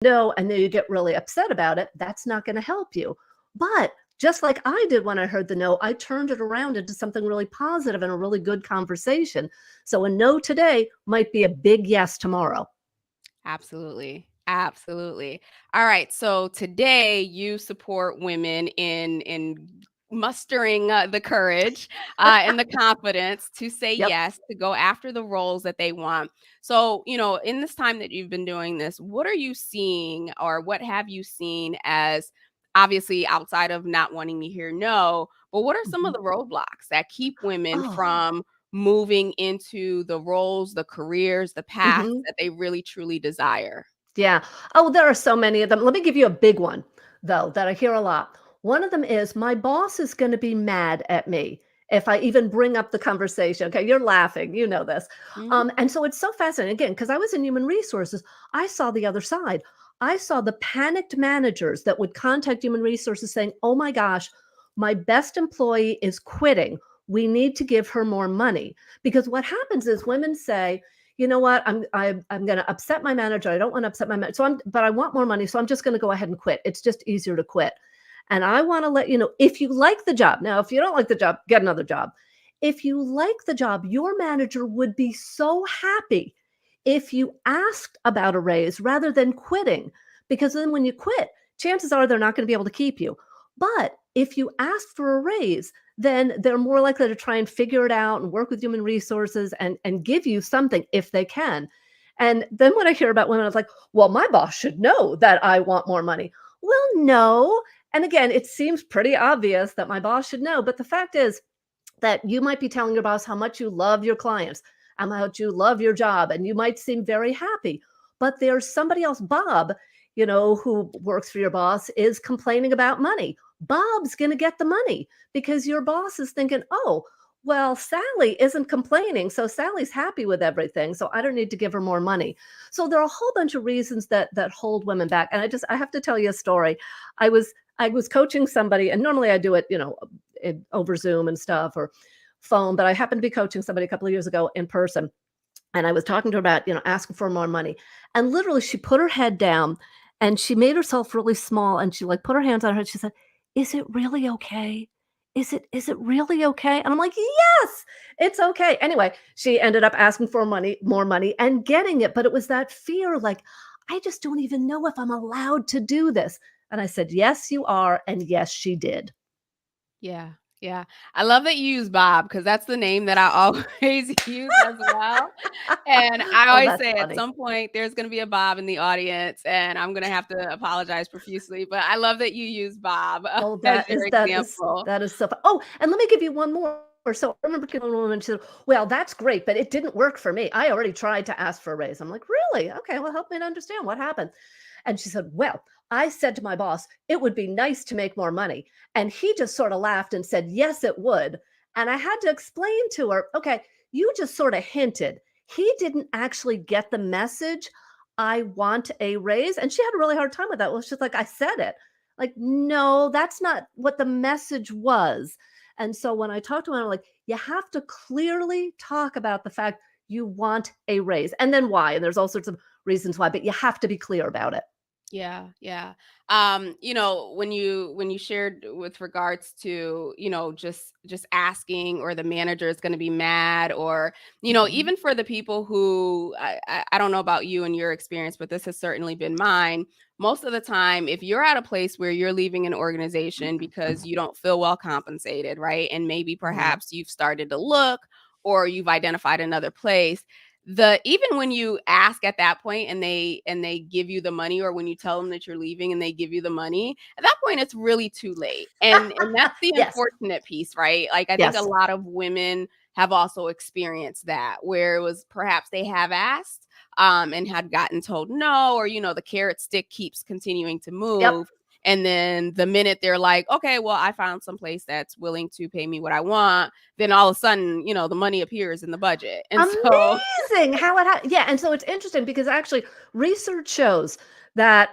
no, and then you get really upset about it, that's not going to help you. But just like I did when I heard the no, I turned it around into something really positive and a really good conversation. So a no today might be a big yes tomorrow. Absolutely. Absolutely. All right. So today you support women in mustering the courage and the confidence to say Yep. yes, to go after the roles that they want. So, in this time that you've been doing this, what are you seeing or what have you seen as obviously outside of not wanting to hear no, but what are some of Mhm. the roadblocks that keep women Oh, from moving into the roles, the careers, the paths mhm. that they really truly desire? Yeah. Oh, there are so many of them. Let me give you a big one, though, that I hear a lot. One of them is my boss is going to be mad at me if I even bring up the conversation. Okay, you're laughing, you know this. Mhm. And so it's so fascinating. Again, because I was in human resources, I saw the other side. I saw the panicked managers that would contact human resources saying, oh my gosh, my best employee is quitting. We need to give her more money. Because what happens is women say, you know what? I'm going to upset my manager. I don't want to upset my manager. But I want more money, so I'm just going to go ahead and quit. It's just easier to quit. And I want to let you know, if you like the job. Now, if you don't like the job, get another job. If you like the job, your manager would be so happy if you asked about a raise rather than quitting, because then when you quit, chances are they're not going to be able to keep you. But if you ask for a raise, then they're more likely to try and figure it out and work with human resources and give you something if they can. And then when I hear about women, I was like, well, my boss should know that I want more money. Well, no. And again, it seems pretty obvious that my boss should know. But the fact is that you might be telling your boss how much you love your clients, how much you love your job, and you might seem very happy. But there's somebody else, Bob, who works for your boss, is complaining about money. Bob's going to get the money because your boss is thinking, oh, well, Sally isn't complaining. So Sally's happy with everything. So I don't need to give her more money. So there are a whole bunch of reasons that hold women back. And I have to tell you a story. I was coaching somebody, and normally I do it, over Zoom and stuff or phone, but I happened to be coaching somebody a couple of years ago in person. And I was talking to her about, asking for more money. And literally she put her head down and she made herself really small and she like put her hands on her head. She said, is it really okay? Is it really okay? And I'm like, yes, it's okay. Anyway, she ended up asking for more money and getting it. But it was that fear, like, I just don't even know if I'm allowed to do this. And I said, yes, you are. And yes, she did. Yeah, yeah. I love that you use Bob because that's the name that I always use as well. And I Oh, always that's say at funny. some point there's gonna be a Bob in the audience, and I'm gonna have to apologize profusely, but I love that you use Bob Oh, as that your is that is example. that is so fu oh, and let me give you one more. So I remember telling a woman, she said, "Well, that's great, but it didn't work for me. I already tried to ask for a raise." I'm like, "Really? Okay, well, help me to understand what happened." And she said, "Well, I said to my boss, it would be nice to make more money. And he just sort of laughed and said, yes, it would." And I had to explain to her, okay, you just sort of hinted. He didn't actually get the message. I want a raise. And she had a really hard time with that. Well, she's like, I said it. Like, no, that's not what the message was. And so when I talked to her, I'm like, you have to clearly talk about the fact you want a raise and then why. And there's all sorts of reasons why, but you have to be clear about it. Yeah, yeah. When you shared with regards to, just asking or the manager is going to be mad or, Mhm. even for the people who I don't know about you and your experience, but this has certainly been mine. Most of the time, if you're at a place where you're leaving an organization because you don't feel well compensated, right? And maybe Mhm. perhaps you've started to look or you've identified another place, the even when you ask at that point and they give you the money, or when you tell them that you're leaving and they give you the money, at that point it's really too late. And that's the Yes. unfortunate piece, right? Like I think a Yes. lot of women have also experienced that, where it was perhaps they have asked and had gotten told no, or the carrot stick keeps continuing to Yep. move. And then the minute they're like, okay, well, I found some place that's willing to pay me what I want, then all of a sudden, the money appears in the budget. And so Amazing how it yeah, and so it's interesting because actually research shows that,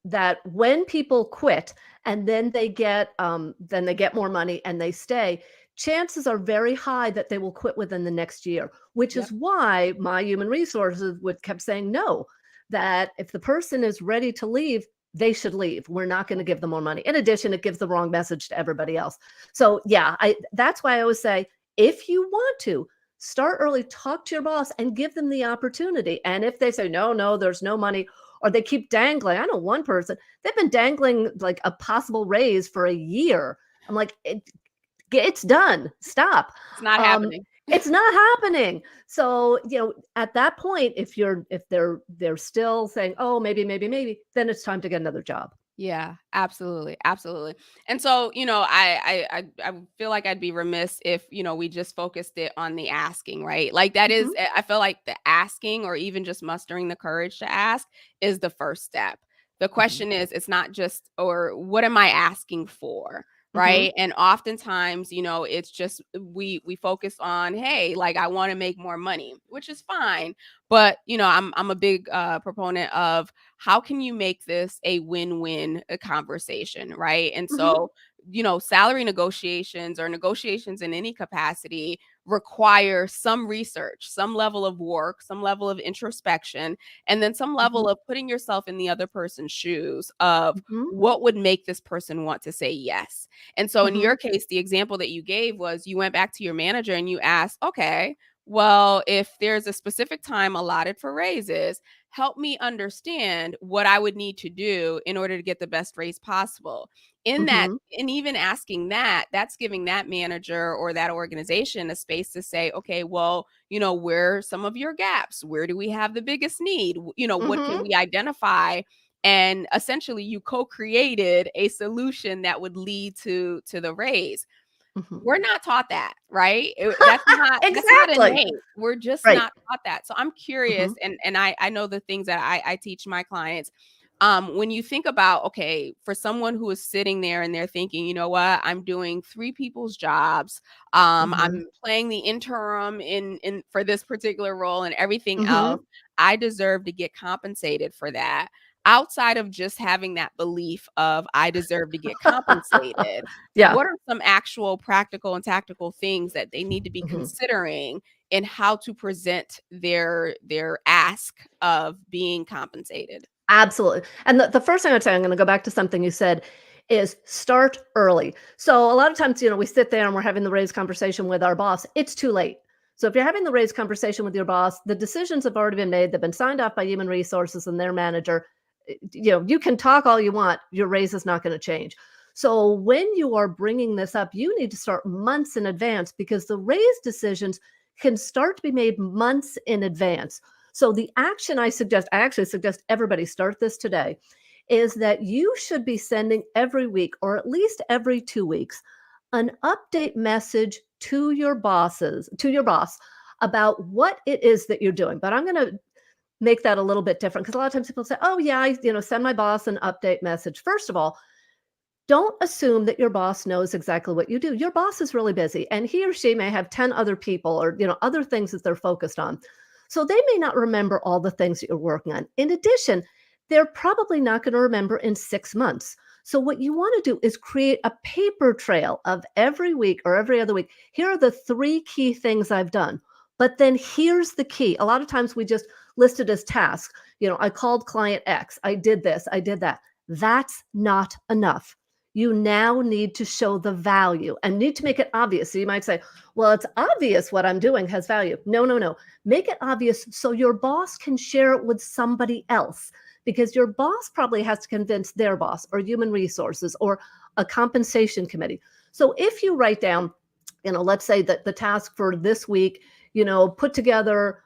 that when people quit and then they get more money and they stay, chances are very high that they will quit within the next year, which yep. is why my human resources would kept saying no, that if the person is ready to leave, they should leave. We're not going to give them more money. In addition, it gives the wrong message to everybody else. So yeah, that's why I always say, if you want to start early, talk to your boss and give them the opportunity. And if they say, no, there's no money, or they keep dangling. I know one person, they've been dangling like a possible raise for a year. I'm like, it's done. Stop. It's not Um, happening. it's not happening. So, at that point, if they're still saying, oh, maybe, then it's time to get another job. Yeah, absolutely, absolutely. And so, I feel like I'd be remiss if, we just focused it on the asking, right? Like that is, Mhm, I feel like the asking or even just mustering the courage to ask is the first step. The mhm, question is, it's not just, or what am I asking for? mhm, Right. And oftentimes, it's just we focus on, hey, like I want to make more money, which is fine. But I'm a big proponent of how can you make this a win-win conversation, right? And mhm, so, salary negotiations or negotiations in any capacity require some research, some level of work, some level of introspection, and then some level mhm, of putting yourself in the other person's shoes of mhm, what would make this person want to say yes. And so in mhm, your case, the example that you gave was you went back to your manager and you asked, okay, well, if there's a specific time allotted for raises, help me understand what I would need to do in order to get the best raise possible. In that, mhm, and even asking that, that's giving that manager or that organization a space to say, okay, well, where are some of your gaps? Where do we have the biggest need? What can mhm, we identify? And essentially you co-created a solution that would lead to the raise. mhm. We're not taught that, right? That's not Exactly. innate. We're just Right. not taught that. So I'm curious, Mhm, and I know the things that I teach my clients. When you think about, okay, for someone who is sitting there and they're thinking, you know what, I'm doing three people's jobs. mhm, I'm playing the interim in for this particular role and everything else. mhm. I deserve to get compensated for that. Outside of just having that belief of I deserve to get compensated, Yeah. what are some actual practical and tactical things that they need to be Mhm. considering in how to present their ask of being compensated? Absolutely. And the first thing I'd say, I'm gonna go back to something you said, is start early. So a lot of times, we sit there and we're having the raise conversation with our boss. It's too late. So if you're having the raise conversation with your boss, the decisions have already been made. They've been signed off by human resources and their manager. You can talk all you want. Your raise is not going to change. So when you are bringing this up, you need to start months in advance because the raise decisions can start to be made months in advance. So the action I actually suggest everybody start this today, is that you should be sending every week or at least every 2 weeks an update message to your boss about what it is that you're doing. But I'm going to make that a little bit different because a lot of times people say, "Oh yeah, send my boss an update message." First of all, don't assume that your boss knows exactly what you do. Your boss is really busy and he or she may have 10 other people or, other things that they're focused on. So they may not remember all the things that you're working on. In addition, they're probably not going to remember in 6 months. So what you want to do is create a paper trail of every week or every other week. Here are the 3 key things I've done. But then here's the key. A lot of times we just list it as tasks. I called client X. I did this. I did that. That's not enough. You now need to show the value and need to make it obvious. So you might say, well, it's obvious what I'm doing has value. No, no, no. Make it obvious so your boss can share it with somebody else because your boss probably has to convince their boss or human resources or a compensation committee. So if you write down, let's say that the task for this week, put together,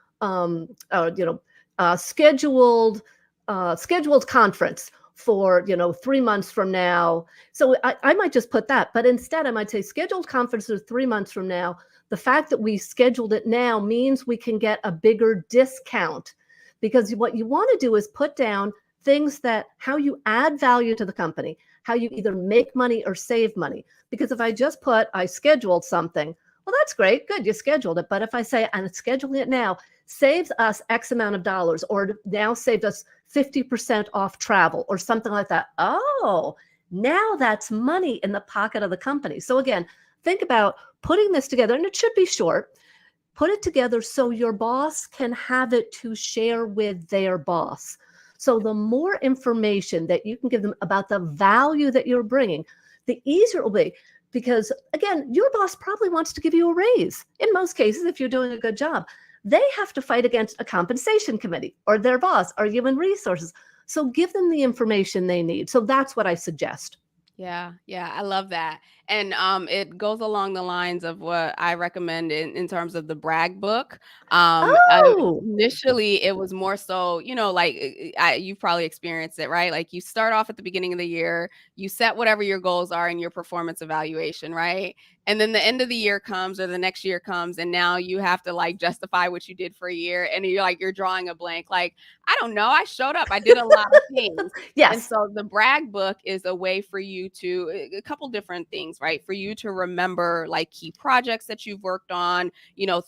scheduled conference for 3 months from now. So I might just put that, but instead I might say scheduled conferences 3 months from now. The fact that we scheduled it now means we can get a bigger discount because what you want to do is put down things that how you add value to the company, how you either make money or save money. Because if I just put I scheduled something, well, that's great, good, you scheduled it. But if I say I'm scheduling it now, saves us X amount of dollars, or now saved us 50% off travel or something like that. Oh, now that's money in the pocket of the company. So again, think about putting this together, and it should be short. Put it together so your boss can have it to share with their boss. So the more information that you can give them about the value that you're bringing, the easier it will be. Because again, your boss probably wants to give you a raise. In most cases, if you're doing a good job, they have to fight against a compensation committee or their boss or human resources. So give them the information they need. So that's what I suggest. Yeah, yeah, I love that. And it goes along the lines of what I recommend in terms of the brag book. Oh, Initially, it was more so, like you've probably experienced it, right? Like you start off at the beginning of the year, you set whatever your goals are in your performance evaluation, right? And then the end of the year comes or the next year comes, and now you have to like justify what you did for a year, and you're drawing a blank. Like, I don't know, I showed up, I did a lot of things. And yes. so the brag book is a way for you to a couple different things, right? For you to remember like key projects that you've worked on,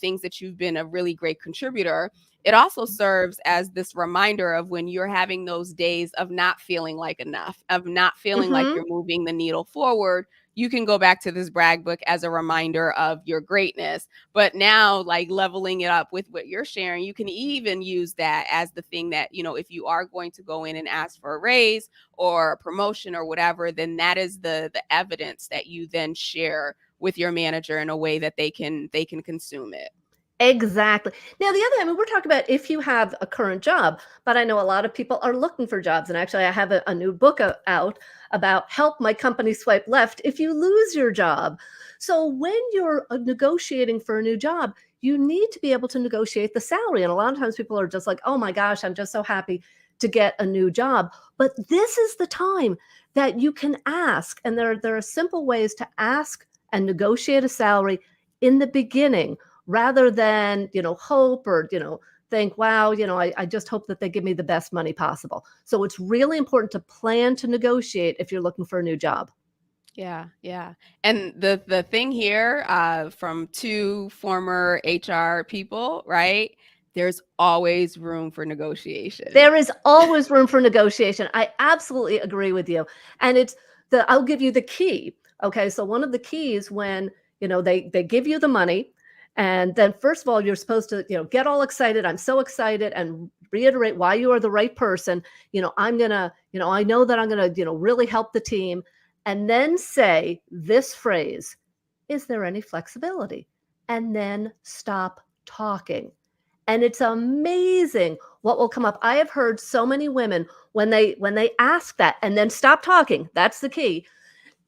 things that you've been a really great contributor. It also serves as this reminder of when you're having those days of not feeling like enough, of not feeling like Hmm. you're moving the needle forward. You can go back to this brag book as a reminder of your greatness. But now, like leveling it up with what you're sharing, you can even use that as the thing that, if you are going to go in and ask for a raise or a promotion or whatever, then that is the evidence that you then share with your manager in a way that they can consume it. Exactly. Now, the other, I mean, we're talking about if you have a current job, but I know a lot of people are looking for jobs. And actually, I have a new book out about help my company swipe left if you lose your job. So when you're negotiating for a new job, you need to be able to negotiate the salary. And a lot of times people are just like, oh my gosh, I'm just so happy to get a new job. But this is the time that you can ask. And there are simple ways to ask and negotiate a salary in the beginning rather than, hope or, think, wow, I just hope that they give me the best money possible. So it's really important to plan to negotiate if you're looking for a new job. Yeah, yeah. And the thing here, from two former HR people, right? There's always room for negotiation. There is always room for negotiation. I absolutely agree with you. And I'll give you the key. Okay. So one of the keys when, they give you the money, and then first of all, you're supposed to, get all excited. I'm so excited and reiterate why you are the right person. I'm going to, I know that I'm going to, really help the team. And then say this phrase, is there any flexibility? And then stop talking. And it's amazing what will come up. I have heard so many women when they ask that and then stop talking, that's the key,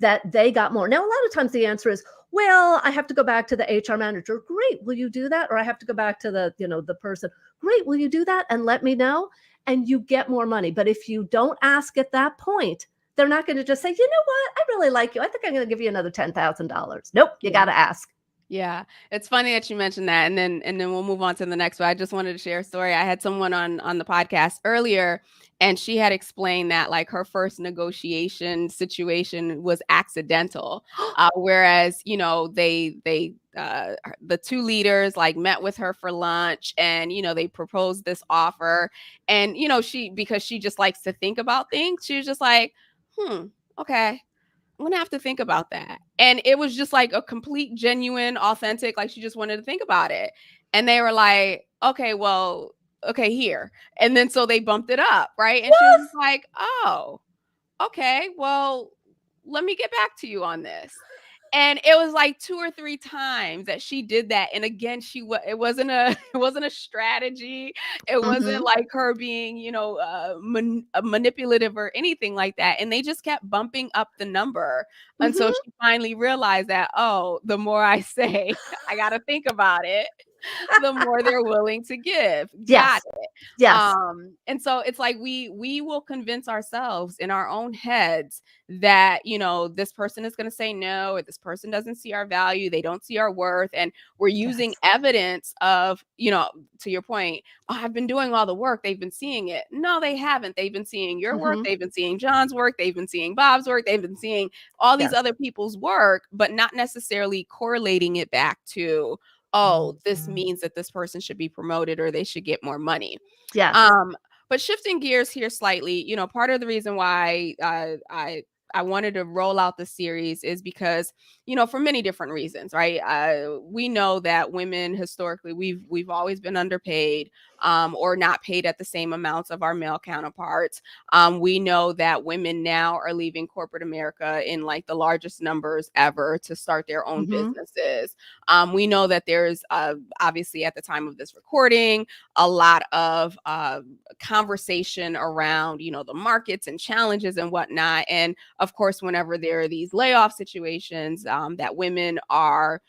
that they got more. Now, a lot of times the answer is, well, I have to go back to the HR manager. Great, will you do that? Or I have to go back to the person. Great, will you do that and let me know? And you get more money. But if you don't ask at that point, they're not going to just say, you know what, I really like you, I think I'm going to give you another $10,000. Nope, you got Yeah. to ask. Yeah, it's funny that you mentioned that, and then we'll move on to the next one. I just wanted to share a story. I had someone on the podcast earlier, and she had explained that like her first negotiation situation was accidental, whereas the two leaders like met with her for lunch, and they proposed this offer, and she, because she just likes to think about things, she was just like, okay, I'm gonna have to think about that. And it was just like a complete, genuine, authentic, like she just wanted to think about it. And they were like, okay, well, okay, here. And then so they bumped it up, right? And she was just like, oh, okay, well, let me get back to you on this. And it was like 2 or 3 times that she did that, and again, it wasn't a it wasn't a strategy, it wasn't Mhm. like her being, manipulative or anything like that, and they just kept bumping up the number until Mhm. she finally realized that, "Oh, the more I say, I gotta think about it, the more they're willing to give." Got Yes. it. Yes. And so it's like we will convince ourselves in our own heads that, this person is going to say no, or this person doesn't see our value, they don't see our worth, and we're using Yes. evidence of, to your point, oh, I've been doing all the work, they've been seeing it. No, they haven't. They've been seeing your work, Mhm. they've been seeing John's work, they've been seeing Bob's work, they've been seeing all these Yes. other people's work, but not necessarily correlating it back to, oh, this means that this person should be promoted or they should get more money. Yes. Um, but shifting gears here slightly, part of the reason why I wanted to roll out the series is because, for many different reasons, right? We know that women historically we've always been underpaid. or not paid at the same amounts of our male counterparts. We know that women now are leaving corporate America in like the largest numbers ever to start their own Mhm. businesses. We know that there's obviously at the time of this recording, a lot of conversation around, the markets and challenges and whatnot. And of course, whenever there are these layoff situations, that women are,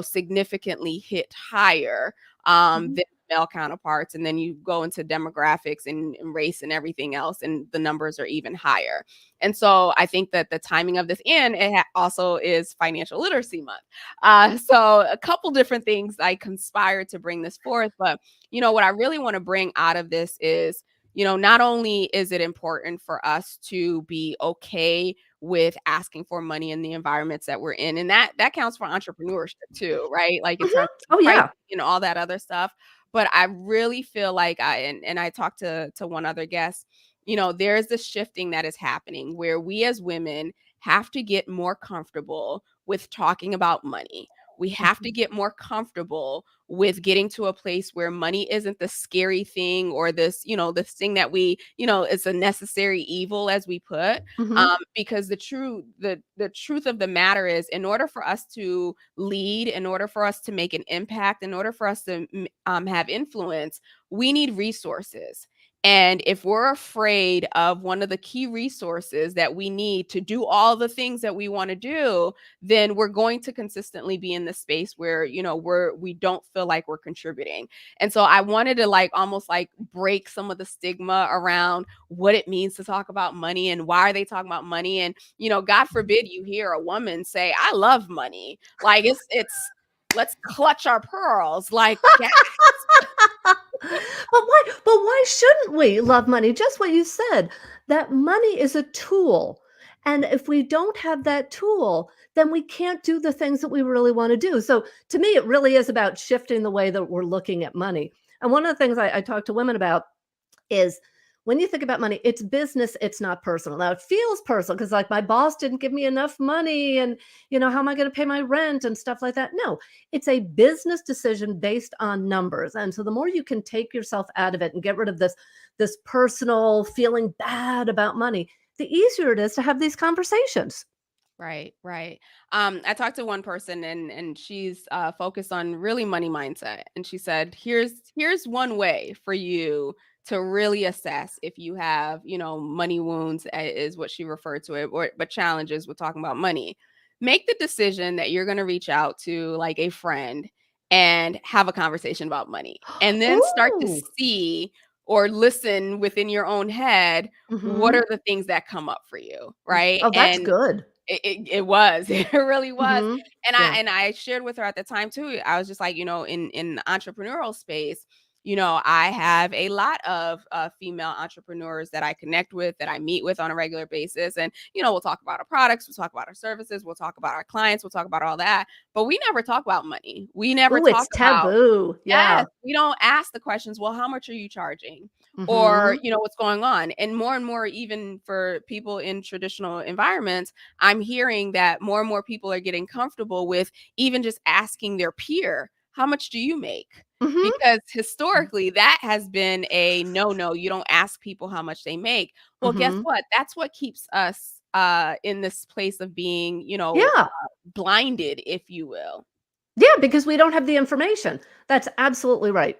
significantly hit higher Mhm. than male counterparts. And then you go into demographics and race and everything else, and the numbers are even higher. And so I think that the timing of this, and also is Financial Literacy Month. So a couple different things I conspired to bring this forth. But, what I really want to bring out of this is, not only is it important for us to be okay with asking for money in the environments that we're in, and that counts for entrepreneurship too, right? Like in Mhm. terms of Oh, pricing yeah. and all that other stuff. But I really feel like and I talked to one other guest, there's this shifting that is happening where we as women have to get more comfortable with talking about money. We have to Mhm. get more comfortable with getting to a place where money isn't the scary thing, or this thing that it's a necessary evil, as we put. Mhm. Because the truth of the matter is, in order for us to lead, in order for us to make an impact, in order for us to have influence, we need resources. And if we're afraid of one of the key resources that we need to do all the things that we want to do, then we're going to consistently be in the space where, we don't feel like we're contributing. And so I wanted to like almost like break some of the stigma around what it means to talk about money and why are they talking about money. And, God forbid you hear a woman say, I love money. Like it's let's clutch our pearls. Like, But why shouldn't we love money? Just what you said, that money is a tool, and if we don't have that tool, then we can't do the things that we really wanna do. So, to me, it really is about shifting the way that we're looking at money, and one of the things I talk to women about is when you think about money, it's business, it's not personal. Now it feels personal because like my boss didn't give me enough money and how am I going to pay my rent and stuff like that? No, it's a business decision based on numbers. And so the more you can take yourself out of it and get rid of this personal feeling bad about money, the easier it is to have these conversations. right, right. I talked to one person, and she's focused on really money mindset, and she said, "Here's one way for you to really assess if you have, money wounds," is what she referred to it, or but challenges with talking about money. Make the decision that you're going to reach out to like a friend and have a conversation about money, and then start to Ooh. see or listen within your own head what Hmm. are the things that come up for you, right? Oh, that's And good. it was. It really was. Hmm. And Yeah. I shared with her at the time too. I was just like, in the entrepreneurial space, I have a lot of female entrepreneurs that I connect with, that I meet with on a regular basis. And, we'll talk about our products, we'll talk about our services, we'll talk about our clients, we'll talk about all that. But we never talk about money. We never Oh, talk it's about, taboo. yes, Yeah. we don't ask the questions, well, how much are you charging? Or, Hmm. what's going on? And more, even for people in traditional environments, I'm hearing that more and more people are getting comfortable with even just asking their peer, how much do you make? Hmm. Because historically, that has been a no, no, you don't ask people how much they make. Well, guess Hmm. what? That's what keeps us in this place of being, Yeah. blinded, if you will. Yeah, because we don't have the information. That's absolutely right.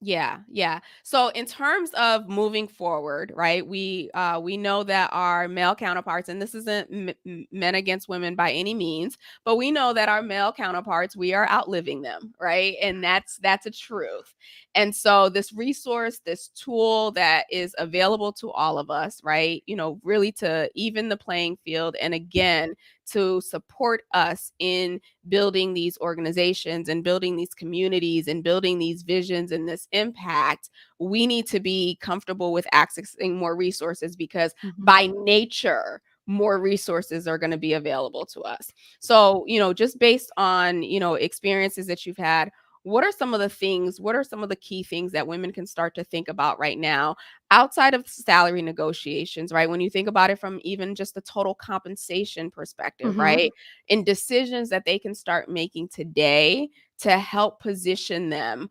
Yeah, yeah. So in terms of moving forward, right? We know that our male counterparts, and this isn't men against women by any means, but we know that our male counterparts, we are outliving them, right? And that's a truth. And so this resource, this tool that is available to all of us, right? Really to even the playing field, and again, to support us in building these organizations and building these communities and building these visions and this impact, we need to be comfortable with accessing more resources, because Mhm, by nature, more resources are going to be available to us. So, just based on, experiences that you've had, what are some of the key things that women can start to think about right now outside of salary negotiations, right? When you think about it from even just the total compensation perspective, mhm. right? In decisions that they can start making today to help position them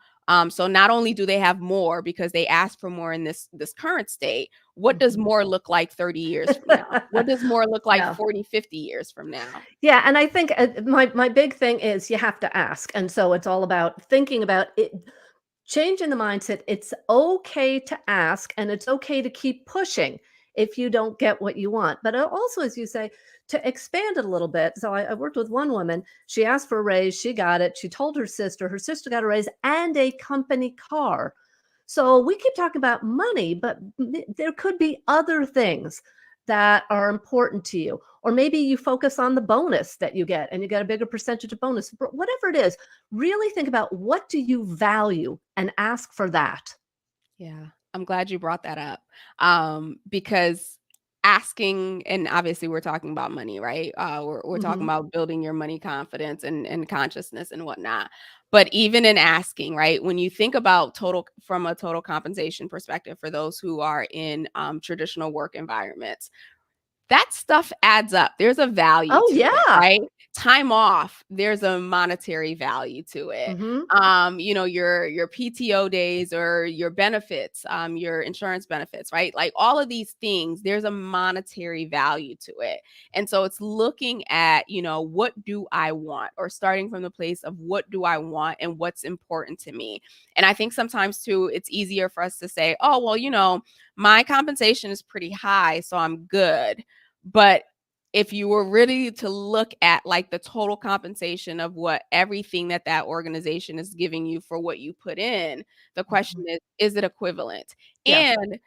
So not only do they have more because they asked for more in this current state, what does Mhm. more look like 30 years from now? What does more look like Yeah. 40, 50 years from now? Yeah, and I think, my big thing is you have to ask, and so it's all about thinking about it. Changing the mindset, it's okay to ask and it's okay to keep pushing if you don't get what you want. But also, as you say, to expand it a little bit. So I worked with one woman. She asked for a raise, she got it. She told her sister got a raise and a company car. So we keep talking about money, but there could be other things that are important to you. Or maybe you focus on the bonus that you get and you get a bigger percentage of bonus. Whatever it is, really think about what do you value and ask for that. Yeah, I'm glad you brought that up. Because asking, and obviously we're talking about money, right? We're talking Mhm. about building your money confidence and consciousness and whatnot. But even in asking, right, when you think about total from a total compensation perspective for those who are in traditional work environments, that stuff adds up. There's a value Oh, to it, yeah. right? Time off, there's a monetary value to it. Mhm. Your PTO days or your benefits, your insurance benefits, right? Like all of these things, there's a monetary value to it. And so it's looking at, what do I want? Or starting from the place of what do I want and what's important to me. And I think sometimes too, it's easier for us to say, oh, well, my compensation is pretty high, so I'm good. But if you were really to look at like the total compensation of what everything that organization is giving you for what you put in, the question Mhm. is it equivalent? Yeah. And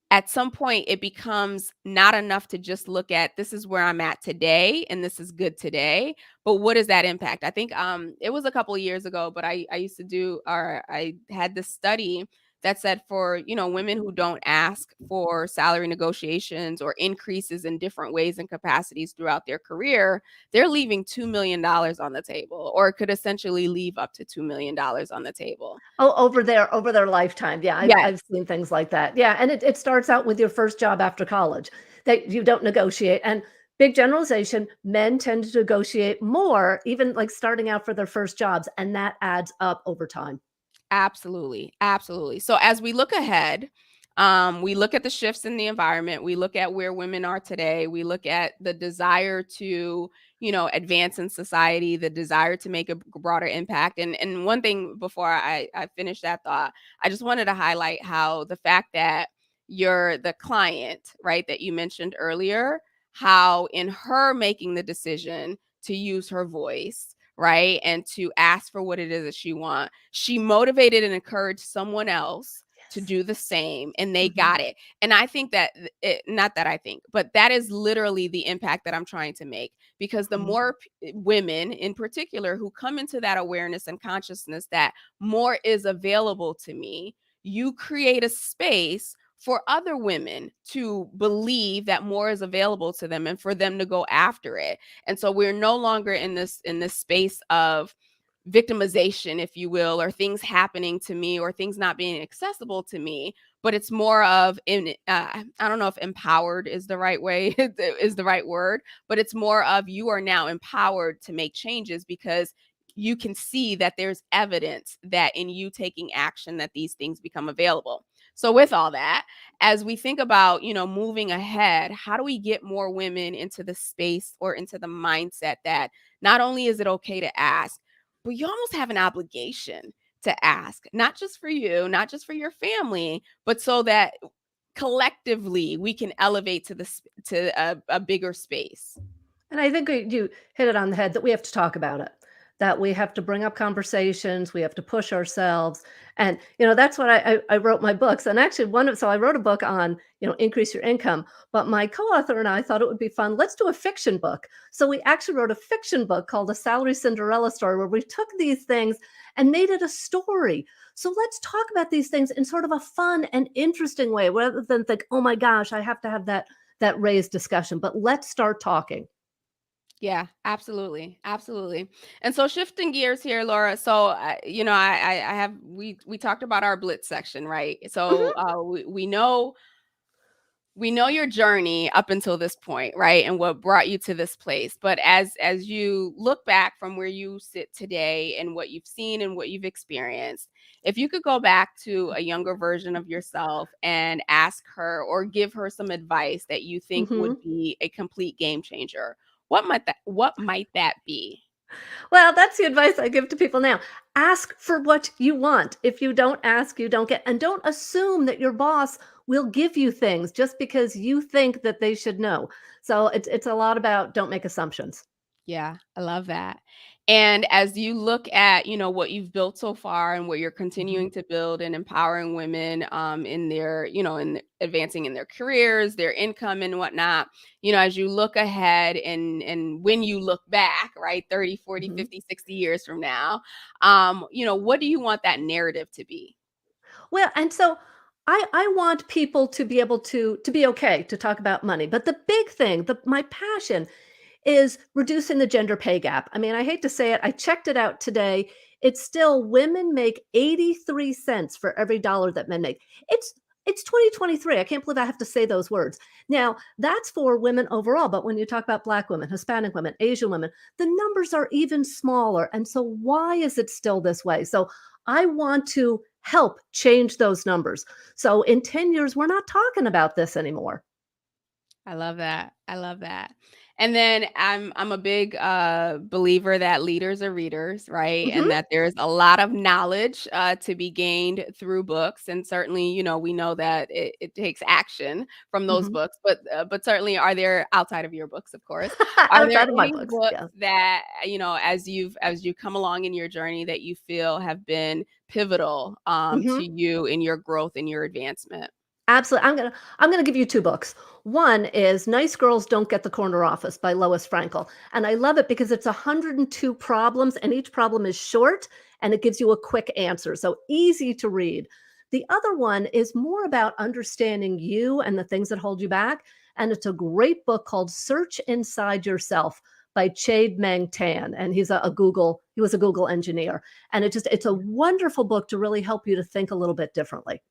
at some point, it becomes not enough to just look at this is where I'm at today and this is good today, but what does that impact? I think it was a couple of years ago, but I used to do or I had this study that said for women who don't ask for salary negotiations or increases in different ways and capacities throughout their career, they're leaving $2 million on the table, or it could essentially leave up to $2 million on the table. Oh, over their lifetime. Yeah, I've Yes. I've seen things like that. Yeah, and it starts out with your first job after college that you don't negotiate. And big generalization, men tend to negotiate more, even like starting out for their first jobs, and that adds up over time. Absolutely, absolutely. So as we look ahead, we look at the shifts in the environment, we look at where women are today, we look at the desire to, advance in society, the desire to make a broader impact. And one thing before I finish that thought, I just wanted to highlight how the fact that you're the client, right, that you mentioned earlier, how in her making the decision to use her voice, right, and to ask for what it is that she wants, she motivated and encouraged someone else to Yes. do the same and they Mhm. got it. And I think that not that I think, but that is literally the impact that I'm trying to make, because the Mhm. more women in particular who come into that awareness and consciousness that more is available to me, you create a space for other women to believe that more is available to them and for them to go after it. And so we're no longer in this space of victimization, if you will, or things happening to me or things not being accessible to me, but it's more of I don't know if empowered is the right way is the right word, but it's more of you are now empowered to make changes because you can see that there's evidence that in you taking action that these things become available. So with all that, as we think about, moving ahead, how do we get more women into the space or into the mindset that not only is it okay to ask, but you almost have an obligation to ask, not just for you, not just for your family, but so that collectively we can elevate to a bigger space. And I think you hit it on the head that we have to talk about it, that we have to bring up conversations, we have to push ourselves. And, that's what I wrote my books. And actually, so I wrote a book on, increase your income. But my co author and I thought it would be fun. Let's do a fiction book. So we actually wrote a fiction book called A Salary Cinderella Story, where we took these things and made it a story. So let's talk about these things in sort of a fun and interesting way, rather than think, oh my gosh, I have to have that raised discussion. But let's start talking. Yeah, absolutely, absolutely. And so shifting gears here, Laura. So I have we talked about our blitz section, right? So Mhm. we know we know your journey up until this point, right? And what brought you to this place. But as you look back from where you sit today and what you've seen and what you've experienced, if you could go back to a younger version of yourself and ask her or give her some advice that you think would Mhm. be a complete game changer, what might that be? Well, that's the advice I give to people now. Ask for what you want. If you don't ask, you don't get. And don't assume that your boss will give you things just because you think that they should know. So it's a lot about don't make assumptions. Yeah, I love that. And as you look at, what you've built so far and what you're Mhm. continuing to build and empowering women in their, in advancing in their careers, their income and whatnot, as you look ahead and when you look back, right, 30, 40, Mhm. 50, 60 years from now, what do you want that narrative to be? Well, and so I want people to be able to be okay to talk about money. But the big thing, my passion is reducing the gender pay gap. I mean, I hate to say it, I checked it out today. It's still women make 83 cents for every dollar that men make. It's it's 2023. I can't believe I have to say those words. Now, that's for women overall, but when you talk about black women, Hispanic women, Asian women, the numbers are even smaller. And so why is it still this way? So I want to help change those numbers. So in 10 years we're not talking about this anymore. I love that. I love that. And then I'm a big believer that leaders are readers, right? Mhm. And that there's a lot of knowledge to be gained through books. And certainly, we know that it takes action from those Mhm. books. But certainly, are there outside of your books, of course, are there Outside of my any books. books Yeah. that as you come along in your journey that you feel have been pivotal to Mhm. you in your growth and your advancement? Absolutely. I'm gonna give you 2 books. One is Nice Girls Don't Get the Corner Office by Lois Frankel, and I love it because it's 102 problems, and each problem is short, and it gives you a quick answer, so easy to read. The other one is more about understanding you and the things that hold you back, and it's a great book called Search Inside Yourself by Chade Meng Tan, and he was a Google engineer, and it's a wonderful book to really help you to think a little bit differently.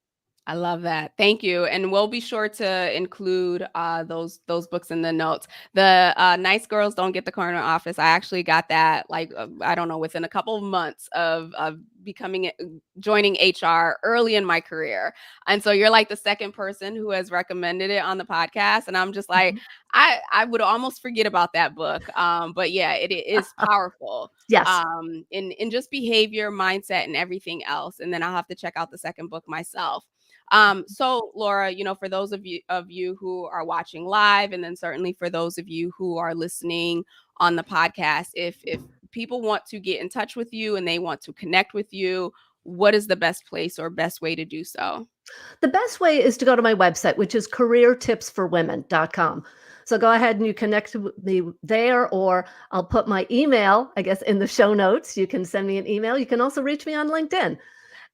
I love that. Thank you. And we'll be sure to include those books in the notes. The Nice Girls Don't Get the Corner Office. I actually got that like I don't know within a couple of months of joining HR early in my career. And so you're like the second person who has recommended it on the podcast. And I'm just like, Mhm. I would almost forget about that book. But yeah, it is powerful Yes. in just behavior, mindset, and everything else. And then I'll have to check out the second book myself. So Laura, for those of you who are watching live, and then certainly for those of you who are listening on the podcast, if people want to get in touch with you and they want to connect with you, what is the best place or best way to do so? The best way is to go to my website, which is careertipsforwomen.com. So go ahead and you connect with me there, or I'll put my email, I guess, in the show notes. You can send me an email. You can also reach me on LinkedIn.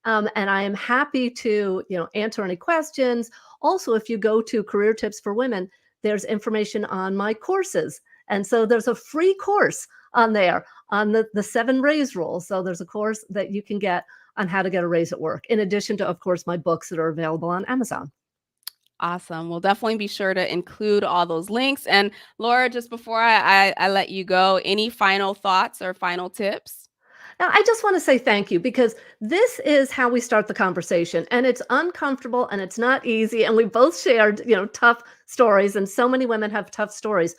And I am happy to, answer any questions. Also, if you go to Career Tips for Women, there's information on my courses. And so there's a free course on there on the 7 raise rules. So there's a course that you can get on how to get a raise at work, in addition to, of course, my books that are available on Amazon. Awesome. We'll definitely be sure to include all those links. And Laura, just before I let you go, any final thoughts or final tips? Now, I just want to say thank you because this is how we start the conversation, and it's uncomfortable and it's not easy. And we both shared, tough stories, and so many women have tough stories.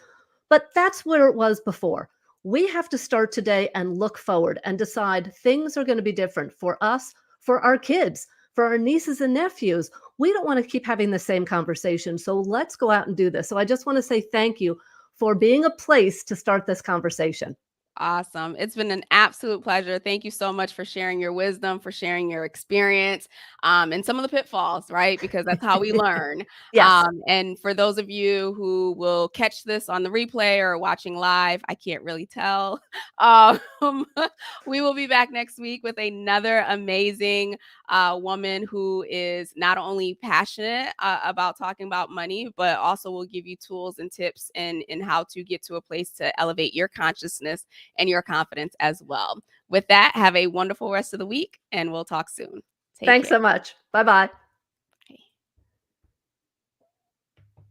But that's where it was before. We have to start today and look forward and decide things are going to be different for us, for our kids, for our nieces and nephews. We don't want to keep having the same conversation. So let's go out and do this. So I just want to say thank you for being a place to start this conversation. Awesome. It's been an absolute pleasure. Thank you so much for sharing your wisdom, for sharing your experience, and some of the pitfalls, right? Because that's how we learn. Yes. And for those of you who will catch this on the replay or watching live, I can't really tell. Um, we will be back next week with another amazing woman who is not only passionate about talking about money, but also will give you tools and tips and how to get to a place to elevate your consciousness and your confidence as well. With that, have a wonderful rest of the week, and we'll talk soon. Take Thanks care. so much. Bye bye.